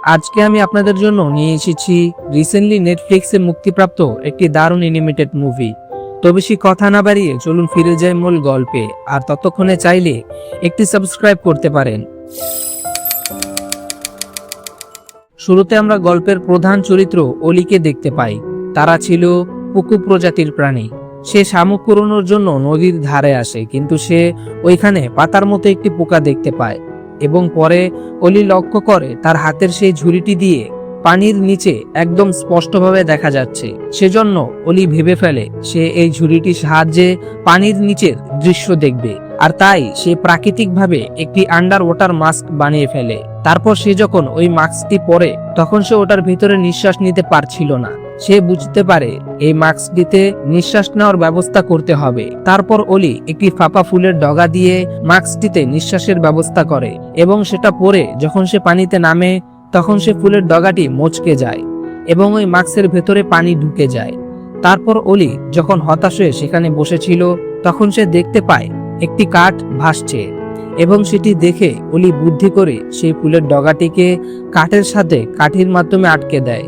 আজকে আমি আপনাদের জন্য নিয়ে এসেছি রিসেন্টলি নেটফ্লিক্সে মুক্তিপ্রাপ্ত একটি দারুণ অ্যানিমেটেড মুভি। তো বেশি কথা না বাড়িয়ে চলুন ফিরে যাই মূল গল্পে, আর ততক্ষণে চাইলে একটি সাবস্ক্রাইব করতে পারেন। শুরুতে আমরা গল্পের প্রধান চরিত্র অলিকে দেখতে পাই। তারা ছিল পুকু প্রজাতির প্রাণী। সে শামুক কুড়ানোর জন্য নদীর ধারে আসে, কিন্তু সে ওইখানে পাতার মতো একটি পোকা দেখতে পায় এবং পরে অলি লক্ষ্য করে তার হাতের সেই ঝুড়িটি দিয়ে পানির নিচে একদম স্পষ্টভাবে দেখা যাচ্ছে। সেজন্য অলি ভেবে ফেলে সে এই ঝুড়িটির সাহায্যে পানির নিচের দৃশ্য দেখবে, আর তাই সে প্রাকৃতিকভাবে একটি আন্ডার ওয়াটার মাস্ক বানিয়ে ফেলে। তারপর সে যখন ওই মাস্কটি পরে তখন সে ওটার ভিতরে নিঃশ্বাস নিতে পারছিল না। সে বুঝতে পারে এই মাস্কটিতে নিঃশ্বাস নেওয়ার ব্যবস্থা করতে হবে। তারপর অলি একটি ফাঁপা ফুলের ডগা দিয়ে মাস্কটিতে নিঃশ্বাসের ব্যবস্থা করে এবং সেটা পরে যখন সে পানিতে নামে তখন সে ফুলের ডগাটি মচকে যায় এবং ওই মাস্কের ভেতরে পানি ঢুকে যায়। তারপর অলি যখন হতাশ হয়ে সেখানে বসেছিল তখন সে দেখতে পায় একটি কাঠ ভাসছে এবং সেটি দেখে অলি বুদ্ধি করে সেই ফুলের ডগাটিকে কাঠের সাথে কাঠির মাধ্যমে আটকে দেয়।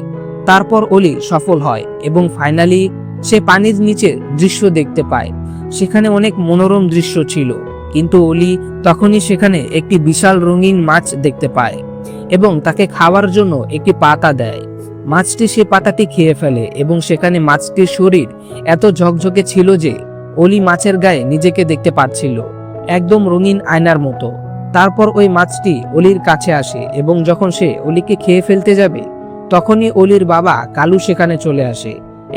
তারপর অলি সফল হয় এবং ফাইনালি সে পানির নিচে দৃশ্য দেখতে পায়। সেখানে অনেক মনোরম দৃশ্য ছিল, কিন্তু অলি তখনই সেখানে একটি বিশাল রঙিন মাছ দেখতে পায় এবং তাকে খাওয়ার জন্য একটি পাতা দেয়। মাছটি সে পাতাটি খেয়ে ফেলে এবং সেখানে মাছটির শরীর এত ঝকঝকে ছিল যে অলি মাছের গায়ে নিজেকে দেখতে পাচ্ছিল, একদম রঙিন আয়নার মতো। তারপর ওই মাছটি অলির কাছে আসে এবং যখন সে অলিকে খেয়ে ফেলতে যাবে তখনই অলির বাবা কালু সেখানে চলে আসে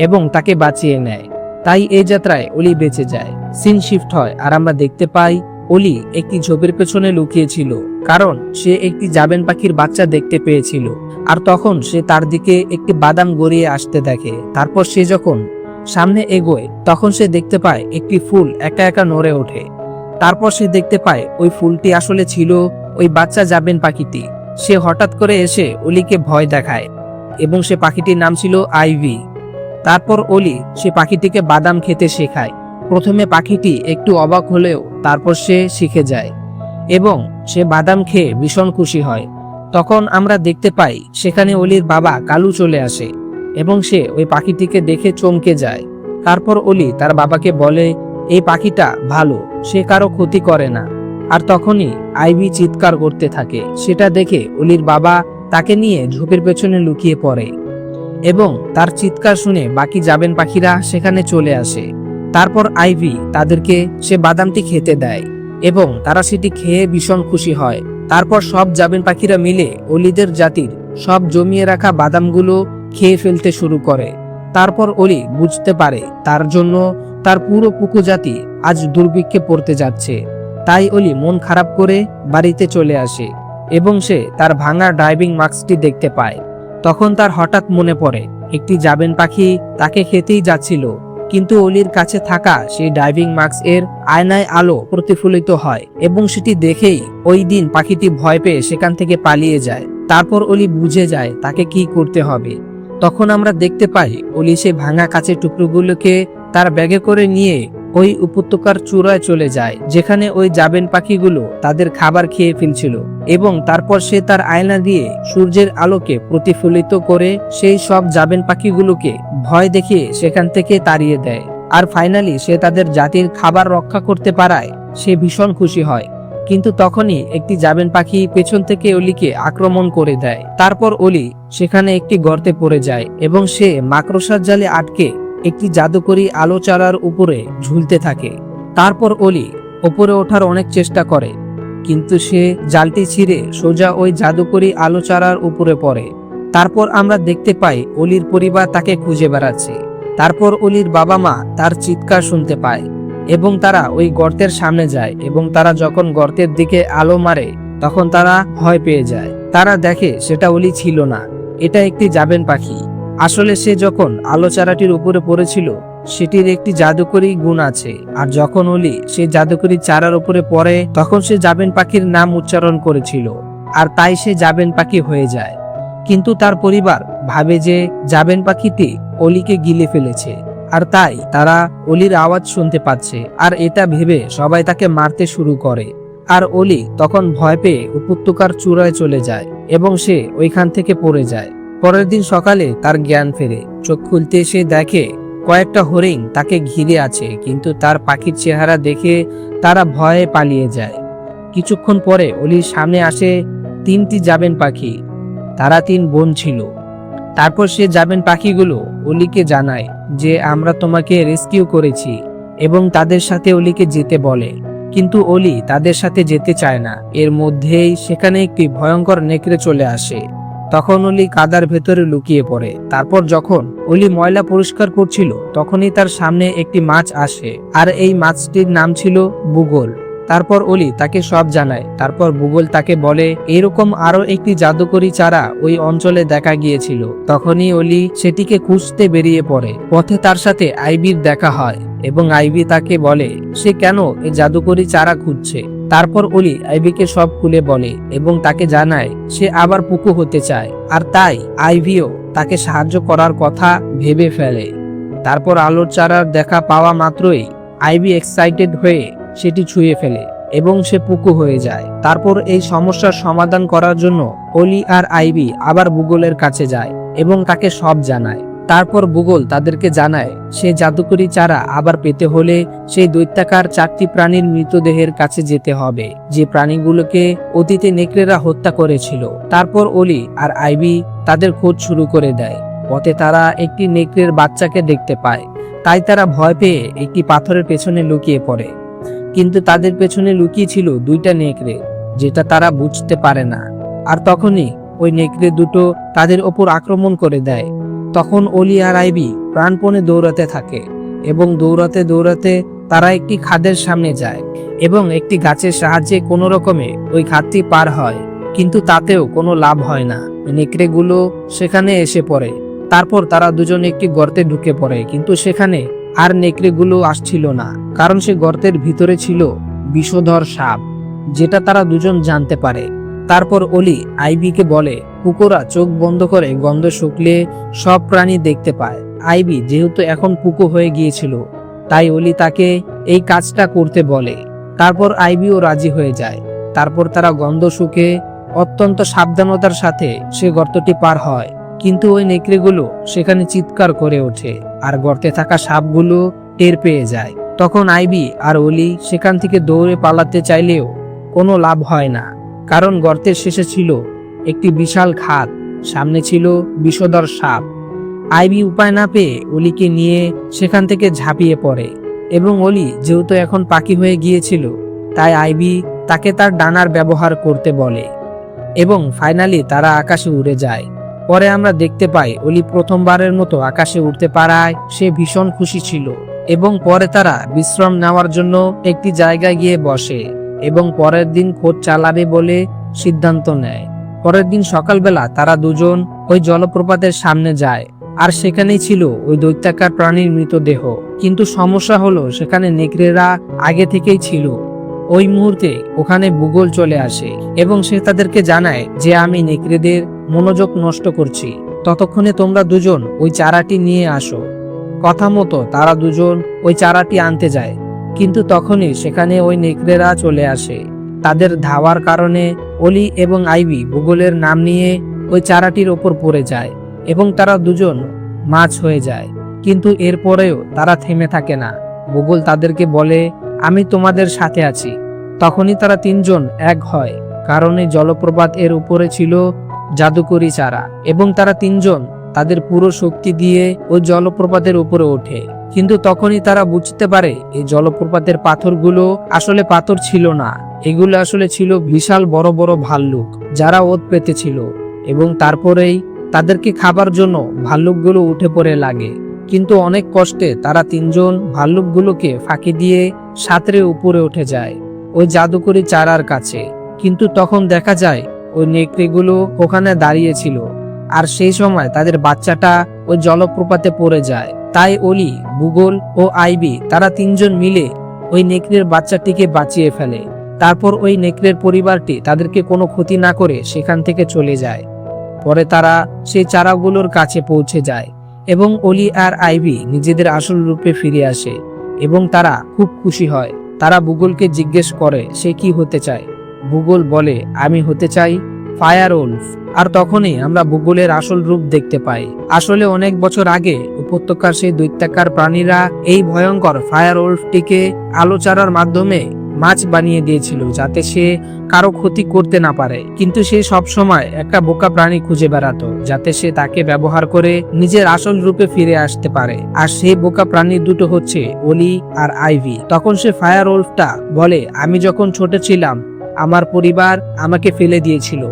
এবং তাকে বাঁচিয়ে নেয়। তাই এই যাত্রায় অলি বেঁচে যায়। সিন শিফট হয় আর আমরা দেখতে পাই অলি একটি ঝোপের পেছনে লুকিয়েছিল, কারণ সে একটি জাবেন পাখির বাচ্চা দেখতে পেয়েছিল। আর তখন সে তার দিকে একটি বাদাম গড়িয়ে আসতে দেখে। তারপর সে যখন সামনে এগোয় তখন সে দেখতে পায় একটি ফুল একা একা নড়ে ওঠে। তারপর সে দেখতে পায় ওই ফুলটি আসলে ছিল ওই বাচ্চা জাবেন পাখিটি। সে হঠাৎ করে এসে অলিকে ভয় দেখায় এবং সে পাখিটির নাম ছিল আইভি। তারপর অলি সে পাখিটিকে বাদাম খেতে শেখায়। প্রথমে পাখিটি একটু অবাক হলেও তারপর সে শিখে যায় এবং সে বাদাম খেয়ে ভীষণ খুশি হয়। তখন আমরা দেখতে পাই সেখানে অলির বাবা কালু চলে আসে এবং সে ওই পাখিটিকে দেখে চমকে যায়। তারপর অলি তার বাবাকে বলে এই পাখিটা ভালো, সে কারো ক্ষতি করে না। আর তখনই আইভি চিৎকার করতে থাকে। সেটা দেখে অলির বাবা তাকে নিয়ে ঝোপের পেছনে লুকিয়ে পড়ে এবং তার চিৎকার শুনে বাকি জাবেন পাখিরা সেখানে চলে আসে। তারপর আইভি তাদেরকে সে বাদামটি খেতে দেয় এবং তারা সেটি খেয়ে ভীষণ খুশি হয়। তারপর সব জাবেন পাখিরা মিলে অলিদের জাতির সব জমিয়ে রাখা বাদামগুলো খেয়ে ফেলতে শুরু করে। তারপর অলি বুঝতে পারে তার জন্য তার পুরো পুকু জাতি আজ দুর্ভিক্ষে পড়তে যাচ্ছে। তাই অলি মন খারাপ করে বাড়িতে চলে আসে এবং সে তার ভাঙা ড্রাইভিং মাস্কটি দেখতে পায়। তখন তার হঠাৎ মনে পড়ে একটি জাবেন পাখি তাকে খেতেই যাচ্ছিল, কিন্তু অলির কাছে থাকা সেই ড্রাইভিং মাস্ক এর আয়নায় আলো প্রতিফলিত হয় এবং সেটি দেখেই ওই দিন পাখিটি ভয় পেয়ে সেখান থেকে পালিয়ে যায়। তারপর অলি বুঝে যায় তাকে কি করতে হবে। তখন আমরা দেখতে পাই অলি সে ভাঙা কাঁচের টুকরোগুলোকে তার ব্যাগে করে নিয়ে ওই উপত্যকার চূড়ায় চলে যায় যেখানে ওই জাবেন পাখিগুলো তাদের খাবার খেয়ে ফেলছিল এবং তারপর সে তার আয়না দিয়ে সূর্যের আলোকে প্রতিফলিত করে সেই সব জাবেন পাখিগুলোকে ভয় দেখিয়ে সেখান থেকে তাড়িয়ে দেয়। আর ফাইনালি সে তাদের জাতির খাবার রক্ষা করতে পারায় সে ভীষণ খুশি হয়। কিন্তু তখনই একটি জাবেন পাখি পেছন থেকে অলিকে আক্রমণ করে দেয়। তারপর অলি সেখানে একটি গর্তে পড়ে যায় এবং সে মাকড়সার জালে আটকে একটি জাদুকরী আলো চারার উপরে ঝুলতে থাকে। তারপর অলি উপরে ওঠার অনেক চেষ্টা করে, কিন্তু সে জালটি ছিঁড়ে সোজা ওই জাদুকরী আলো চারার উপরে পড়ে। তারপর আমরা দেখতে পাই অলির পরিবার তাকে খুঁজে বেড়াচ্ছে। তারপর অলির বাবা মা তার চিৎকার শুনতে পায় এবং তারা ওই গর্তের সামনে যায় এবং তারা যখন গর্তের দিকে আলো মারে তখন তারা ভয় পেয়ে যায়। তারা দেখে সেটা অলি ছিল না, এটা একটি জাবেন পাখি। আসলে সে যখন আলো চারাটির উপরে পড়েছিল সেটির একটি জাদুকরী গুণ আছে, আর যখন অলি সে জাদুকরী চারার উপরে পড়ে তখন সে জাবেন পাখির নাম উচ্চারণ করেছিল, আর তাই সে জাবেন পাখি হয়ে যায়। কিন্তু তার পরিবার ভাবে যে জাবেন পাখিটি অলিকে গিলে ফেলেছে, আর তাই তারা অলির আওয়াজ শুনতে পাচ্ছে, আর এটা ভেবে সবাই তাকে মারতে শুরু করে। আর অলি তখন ভয় পেয়ে উপত্যকার চূড়ায় চলে যায় এবং সে ওইখান থেকে পড়ে যায়। পরের দিন সকালে তার জ্ঞান ফেরে। চোখ খুলতে সে দেখে কয়েকটা হরিণ তাকে ঘিরে আছে, কিন্তু তার পাখির চেহারা দেখে তারা ভয়ে পালিয়ে যায়। কিছুক্ষণ পরে অলির সামনে আসে 3টি জাবেন পাখি। তারা 3 বোন ছিল। তারপর সে জাবেন পাখিগুলো অলিকে জানায় যে আমরা তোমাকে রেস্কিউ করেছি এবং তাদের সাথে অলিকে যেতে বলে, কিন্তু অলি তাদের সাথে যেতে চায় না। এর মধ্যেই সেখানে একটি ভয়ঙ্কর নেকড়ে চলে আসে। তখন অলি কাদার ভেতরে লুকিয়ে পড়ে। তারপর যখন অলি ময়লা পরিষ্কার করছিল তখনই তার সামনে একটি মাছ আসে, আর এই মাছটির নাম ছিল বুগল। তারপর অলি তাকে সব জানায়। তারপর বুগল তাকে বলে এরকম আরো একটি জাদুকরি চারা ওই অঞ্চলে দেখা গিয়েছিল। তখনই অলি সেটিকে খুঁজতে বেরিয়ে পড়ে। পথে তার সাথে আইবির দেখা হয় এবং আইবি তাকে বলে সে কেন এই জাদুকরি চারা খুঁজছে। তারপর অলি আইবিকে সব খুলে বলে এবং তাকে জানায় সে আবার পুকু হতে চায়, আর তাই আইভিও তাকে সাহায্য করার কথা ভেবে ফেলে। তারপর আলোর চারার দেখা পাওয়া মাত্রই আইবি এক্সাইটেড হয়ে সেটি ছুঁয়ে ফেলে এবং সে পুকু হয়ে যায়। তারপর এই সমস্যার সমাধান করার জন্য অলি আর আইবি আবার বুগলের কাছে যায় এবং তাকে সব জানায়। তারপর বুগল তাদেরকে জানায় সে জাদুকরি চারা আবার পেতে হলে সেই দৈত্যাকার 4টি প্রাণীর মৃতদেহের কাছে যেতে হবে, যে প্রাণীগুলোকে অতীতে নেকড়েরা হত্যা করেছিল। তারপর অলি আর আইবি তাদের খোঁজ শুরু করে দেয়। পথে তারা একটি নেকড়ের বাচ্চাকে দেখতে পায়, তাই তারা ভয় পেয়ে একটি পাথরের পেছনে লুকিয়ে পড়ে। কিন্তু তাদের পেছনে লুকিয়ে ছিল 2টা নেকড়ে, যেটা তারা বুঝতে পারে না। আর তখনই ওই নেকড়ে দুটো তাদের ওপর আক্রমণ করে দেয়। তখন অলি আর আইবি প্রাণপণে দৌড়াতে থাকে এবং দৌড়াতে দৌড়াতে তারা একটি খাদের সামনে যায় এবং একটি গাছের সাহায্যে কোনো রকমে ওই খাদটি পার হয়, কিন্তু তাতেও কোনো লাভ হয় না। নেকড়েগুলো সেখানে এসে পড়ে। তারপর তারা দুজন একটি গর্তে ঢুকে পড়ে, কিন্তু সেখানে আর নেকড়েগুলো আসছিল না, কারণ সে গর্তের ভিতরে ছিল বিষধর সাপ, যেটা তারা দুজন জানতে পারে। তারপর অলি আইবিকে বলে কুকুরা চোখ বন্ধ করে গন্ধ শুকলে সব প্রাণী দেখতে পায়। আইবি যেহেতু এখন পুকু হয়ে গিয়েছিল, তাই অলি তাকে এই কাজটা করতে বলে। তারপর আইবিও রাজি হয়ে যায়। তারপর তারা গন্ধ শুকে অত্যন্ত সাবধানতার সাথে সে গর্তটি পার হয়, কিন্তু ওই নেকড়েগুলো সেখানে চিৎকার করে ওঠে আর গর্তে থাকা সাপগুলো টের পেয়ে যায়। তখন আইবি আর অলি সেখান থেকে দৌড়ে পালাতে চাইলেও কোনো লাভ হয় না, কারণ গর্তের শেষে ছিল একটি বিশাল খাদ, সামনে ছিল বিষধর সাপ। আইবি উপায় না পেয়ে অলিকে নিয়ে সেখান থেকে ঝাঁপিয়ে পড়ে এবং অলি যেহেতু এখন পাখি হয়ে গিয়েছিল, তাই আইবি তাকে তার ডানার ব্যবহার করতে বলে এবং ফাইনালি তারা আকাশে উড়ে যায়। পরে আমরা দেখতে পাই অলি প্রথমবারের মতো আকাশে উঠতে পারায় সে ভীষণ খুশি ছিল এবং পরে তারা বিশ্রাম নেওয়ার জন্য একটি জায়গায় গিয়ে বসে এবং পরের দিন খোঁজ চালাবে বলে সিদ্ধান্ত নেয়। পরের দিন সকালবেলা তারা দুজন ওই জলপ্রপাতের সামনে যায়, আর সেখানেই ছিল ওই দৈত্যাকার প্রাণীর মৃতদেহ। কিন্তু সমস্যা হলো সেখানে নেকড়েরা আগে থেকেই ছিল। ওই মুহূর্তে ওখানে বুগল চলে আসে এবং সে তাদেরকে জানায় যে আমি নেকড়েদের মনোযোগ নষ্ট করছি, ততক্ষণে তোমরা দুজন ওই চারাটি নিয়ে আসো। কথা মতো তারা দুজন ওই চারাটি আনতে যায়, কিন্তু তখনই সেখানে ওই নেকড়েরা চলে আসে। তাদের ধাওয়ার কারণে অলি এবং আইবি বুগলের নাম নিয়ে ওই চারাটির ওপর পড়ে যায় এবং তারা দুজন মাছ হয়ে যায়। কিন্তু এরপরেও তারা থেমে থাকে না। বুগল তাদেরকে বলে আমি তোমাদের সাথে আছি। তখনই তারা 3 জন এক হয়, কারণ এই জলপ্রপাত এর উপরে ছিল জাদুকরি চারা এবং তারা 3 জন তাদের পুরো শক্তি দিয়ে ওই জলপ্রপাতের উপরে ওঠে। কিন্তু তখনই তারা বুঝতে পারে এই জলপ্রপাতের পাথরগুলো আসলে পাথর ছিল না, এগুলো আসলে ছিল বিশাল বড় বড় ভাল্লুক যারা ওত পেতেছিল এবং তারপরেই তাদেরকে খাবার জন্য ভাল্লুকগুলো উঠে পড়ে লাগে। কিন্তু অনেক কষ্টে তারা 3 জন ভাল্লুকগুলোকে ফাঁকি দিয়ে সাঁতরে উপরে উঠে যায় ওই জাদুকরি চারার কাছে। কিন্তু তখন দেখা যায় ওই নেকড়েগুলো ওখানে দাঁড়িয়ে ছিল, আর সেই সময় তাদের বাচ্চাটা ওই জলপ্রপাতে পড়ে যায়। তাই অলি, বুগল ও আইবি তারা 3 জন মিলে ওই নেকড়ের বাচ্চাটিকে বাঁচিয়ে ফেলে। তারপর ওই নেকড়ের পরিবারটি তাদেরকে কোনো ক্ষতি না করে সেখান থেকে চলে যায়। পরে তারা সেই চারাগুলোর কাছে পৌঁছে যায় এবং অলি আর আইবি নিজেদের আসল রূপে ফিরে আসে এবং তারা খুব খুশি হয়। তারা বুগলকে জিজ্ঞেস করে সে কি হতে চায়। বুগল বলে, আমি হতে চাই ফায়ার উলফ। আর তখনই আমরা বুগলের আসল রূপ দেখতে পাই। আসলে অনেক বছর আগে উপত্যকার সেই দৈত্যাকার প্রাণীরা এই ভয়ঙ্কর ফায়ার উলফটিকে আলো চারার মাধ্যমে মাছ বানিয়ে দিয়েছিল, যাতে সে কারো ক্ষতি করতে না পারে। কিন্তু সে সব সময় একটা বোকা প্রাণী খুঁজে বেড়াতো, যাতে সে তাকে ব্যবহার করে নিজের আসল রূপে ফিরে আসতে পারে। আর সেই বোকা প্রাণী দুটো হচ্ছে ওলি আর আইভি। তখন সে ফায়ার উলফটা বলে, আমি যখন ছোট ছিলাম আমার পরিবার আমাকে ফেলে দিয়েছিল,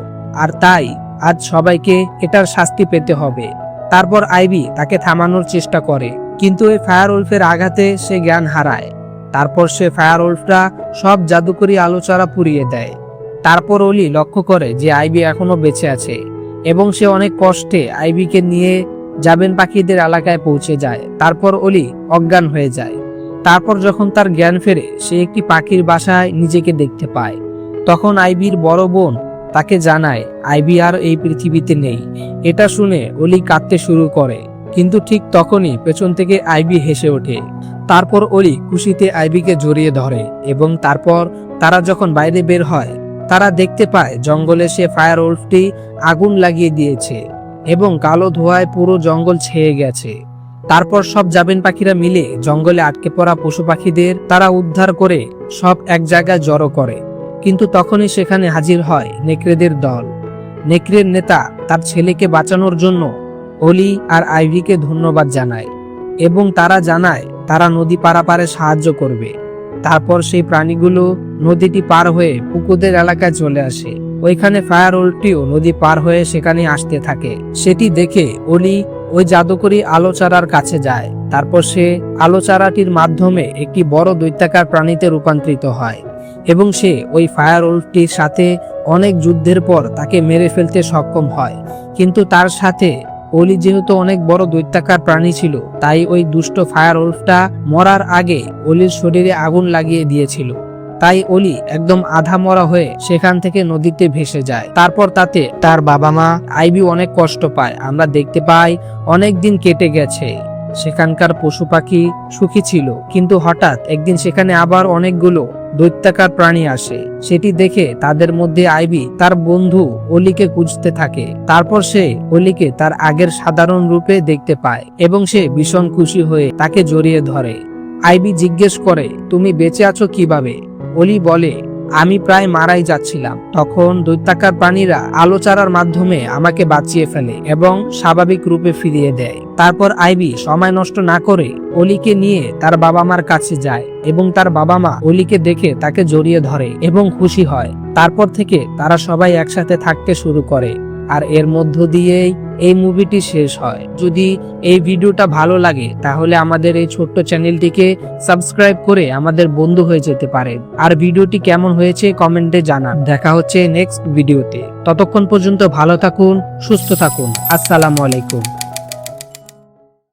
আর তাই আজ সবাইকে এটার শাস্তি পেতে হবে। তারপর আইভি তাকে থামানোর চেষ্টা করে, কিন্তু এই ফায়ার উলফের আঘাতে সে জ্ঞান হারায়। তারপর সে ফায়ার উলফরা সব জাদুকরি আলোচারা পুড়িয়ে দেয়। তারপর ওলি লক্ষ্য করে যে আইভি এখনো বেঁচে আছে এবং সে অনেক কষ্টে আইভিকে নিয়ে জাবেন পাখিদের এলাকায় পৌঁছে যায়। তারপর ওলি অজ্ঞান হয়ে যায়। তারপর যখন তার জ্ঞান ফেরে সে একটি পাখির বাসায় নিজেকে দেখতে পায়। তখন আইভির বড় বোন তাকে জানায় আইভি আর এই পৃথিবীতে নেই। এটা শুনে ওলি কাঁদতে শুরু করে, কিন্তু ঠিক তখনই পেছন থেকে আইভি হেসে ওঠে। তারপর ওলি খুশিতে আইভিকে জড়িয়ে ধরে এবং তারপর তারা যখন বাইরে বের হয় তারা দেখতে পায় জঙ্গলে সে ফায়ার উলফটি আগুন লাগিয়ে দিয়েছে এবং কালো ধোঁয়ায় পুরো জঙ্গল ছেয়ে গেছে। তারপর সব জাবেন পাখিরা মিলে জঙ্গলে আটকে পড়া পশু পাখিদের তারা উদ্ধার করে সব এক জায়গায় জড়ো করে। কিন্তু তখনই সেখানে হাজির হয় নেকড়েদের দল। নেকড়ের নেতা তার ছেলেকে বাঁচানোর জন্য ওলি আর আইভিকে ধন্যবাদ জানায় এবং তারা জানায় তারা নদী পারাপারে সাহায্য করবে। তারপর সেই প্রাণীগুলো নদীটি পার হয়ে পুকুরদের এলাকায় চলে আসে। ওইখানে ফায়ার উলফটিও নদী পার হয়ে সেখানে আসতে থাকে। সেটি দেখে ওলি ওই জাদুকরি আলোচারার কাছে যায়। তারপর সে আলোচারাটির মাধ্যমে একটি বড় দৈত্যাকার প্রাণীতে রূপান্তরিত হয় এবং সে ওই ফায়ার উলফটির সাথে অনেক যুদ্ধের পর তাকে মেরে ফেলতে সক্ষম হয়। কিন্তু তার সাথে ওলি যেহেতু অনেক বড় দৈত্যাকার প্রাণী ছিল, তাই ওই দুষ্ট ফায়ার উলফটা মরার আগে ওলির শরীরে আগুন লাগিয়ে দিয়েছিল। তাই ওলি একদম আধা মরা হয়ে সেখান থেকে নদীতে ভেসে যায়। তারপর তাতে তার বাবা মা আইভি অনেক কষ্ট পায়। আমরা দেখতে পাই অনেক দিন কেটে গেছে, সেখানকার পশু পাখি সুখী ছিল, কিন্তু হঠাৎ একদিন সেখানে আবার অনেকগুলো দৈত্যাকার প্রাণী আসে। সেটি দেখে তাদের মধ্যে আইভি তার বন্ধু ওলিকে খুঁজতে থাকে। তারপর সে ওলিকে তার আগের সাধারণ রূপে দেখতে পায় এবং সে ভীষণ খুশি হয়ে তাকে জড়িয়ে ধরে। আইভি জিজ্ঞেস করে, তুমি বেঁচে আছো কিভাবে? ওলি বলে, আমি প্রায় মারাই যাচ্ছিলাম। তখন দৈত্যাকার প্রাণীরা আলোচারার মাধ্যমে আমাকে বাঁচিয়ে ফেলে এবং স্বাভাবিক রূপে ফিরিয়ে দেয়। তারপর আইভি সময় নষ্ট না করে ওলিকে নিয়ে তার বাবা মার কাছে যায় এবং তার বাবা মা ওলিকে দেখে তাকে জড়িয়ে ধরে এবং খুশি হয়। তারপর থেকে তারা সবাই একসাথে থাকতে শুরু করে। আর এর মধ্য দিয়েই এই মুভিটি শেষ হয়। যদি এই ভিডিওটা ভালো লাগে তাহলে আমাদের এই ছোট্ট চ্যানেলটিকে সাবস্ক্রাইব করে আমাদের বন্ধু হয়ে যেতে পারেন। আর ভিডিওটি কেমন হয়েছে কমেন্টে জানান। দেখা হচ্ছে নেক্সট ভিডিওতে। ততক্ষণ পর্যন্ত ভালো থাকুন, সুস্থ থাকুন। আসসালামু আলাইকুম।